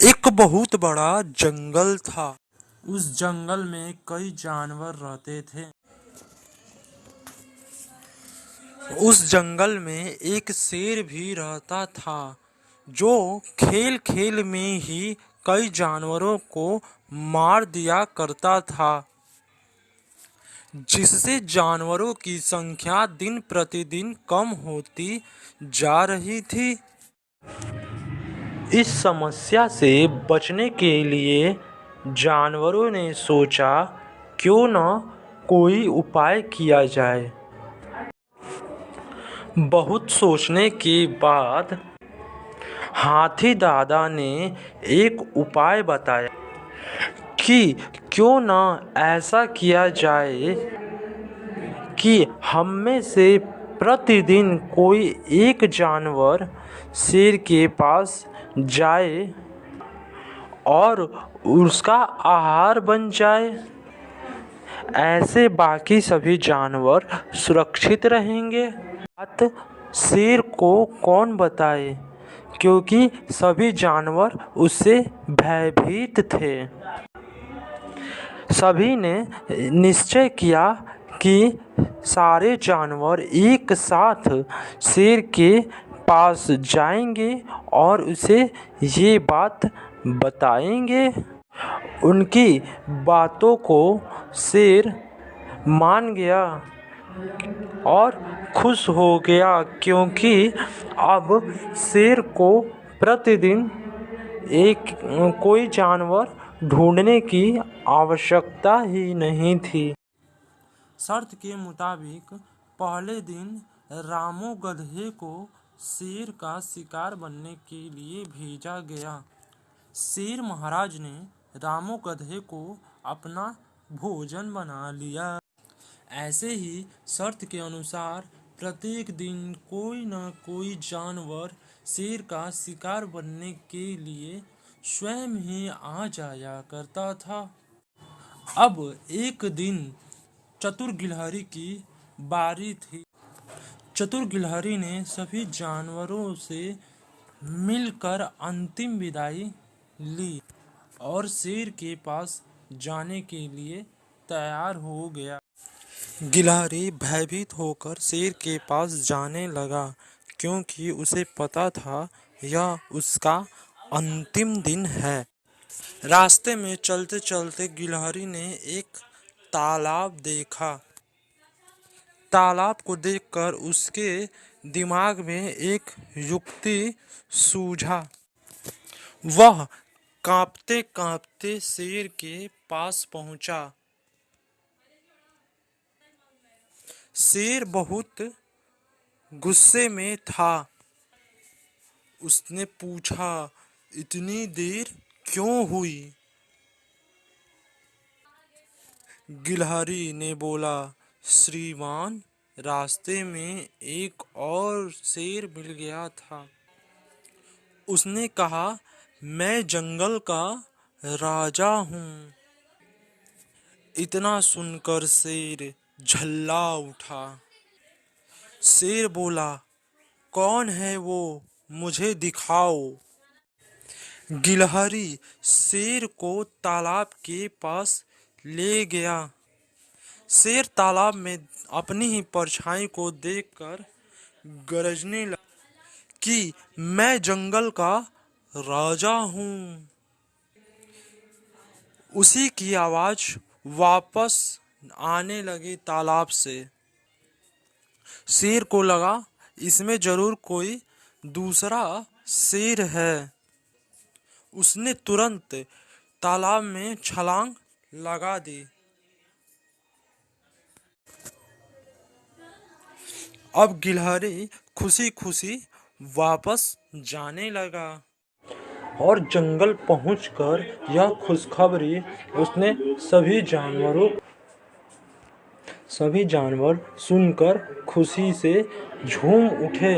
एक बहुत बड़ा जंगल था। उस जंगल में कई जानवर रहते थे। उस जंगल में एक शेर भी रहता था, जो खेल खेल में ही कई जानवरों को मार दिया करता था, जिससे जानवरों की संख्या दिन प्रतिदिन कम होती जा रही थी। इस समस्या से बचने के लिए जानवरों ने सोचा, क्यों न कोई उपाय किया जाए। बहुत सोचने के बाद हाथी दादा ने एक उपाय बताया कि क्यों न ऐसा किया जाए कि हम में से प्रतिदिन कोई एक जानवर शेर के पास जाए और उसका आहार बन जाए। ऐसे बाकी सभी जानवर सुरक्षित रहेंगे। बात शेर को कौन बताए, क्योंकि सभी जानवर उससे भयभीत थे। सभी ने निश्चय किया कि सारे जानवर एक साथ शेर के पास जाएंगे और उसे ये बात बताएंगे। उनकी बातों को शेर मान गया और खुश हो गया, क्योंकि अब शेर को प्रतिदिन कोई जानवर ढूंढने की आवश्यकता ही नहीं थी। शर्त के मुताबिक पहले दिन रामू गधे को शेर का शिकार बनने के लिए भेजा गया। शेर महाराज ने रामू गधे को अपना भोजन बना लिया। ऐसे ही शर्त के अनुसार प्रत्येक दिन कोई न कोई जानवर शेर का शिकार बनने के लिए स्वयं ही आ जाया करता था। अब एक दिन चतुर गिलहरी की बारी थी। चतुर गिलहरी ने सभी जानवरों से मिलकर अंतिम विदाई ली और शेर के पास जाने के लिए तैयार हो गया। गिलहरी भयभीत होकर शेर के पास जाने लगा, क्योंकि उसे पता था यह उसका अंतिम दिन है। रास्ते में चलते चलते गिलहरी ने एक तालाब देखा। तालाब को देखकर उसके दिमाग में एक युक्ति सूझा। वह कांपते कांपते शेर के पास पहुंचा। शेर बहुत गुस्से में था। उसने पूछा, इतनी देर क्यों हुई? गिलहरी ने बोला, श्रीमान, रास्ते में एक और शेर मिल गया था। उसने कहा, मैं जंगल का राजा हूँ। इतना सुनकर शेर झल्ला उठा। शेर बोला, कौन है वो, मुझे दिखाओ। गिलहरी शेर को तालाब के पास ले गया। शेर तालाब में अपनी ही परछाई को देखकर गरजने लगा कि मैं जंगल का राजा हूँ। उसी की आवाज वापस आने लगी तालाब से। शेर को लगा, इसमें जरूर कोई दूसरा शेर है। उसने तुरंत तालाब में छलांग लगा दी। अब गिलहरी खुशी खुशी वापस जाने लगा और जंगल पहुंचकर यह खुशखबरी उसने सभी जानवर सुनकर खुशी से झूम उठे।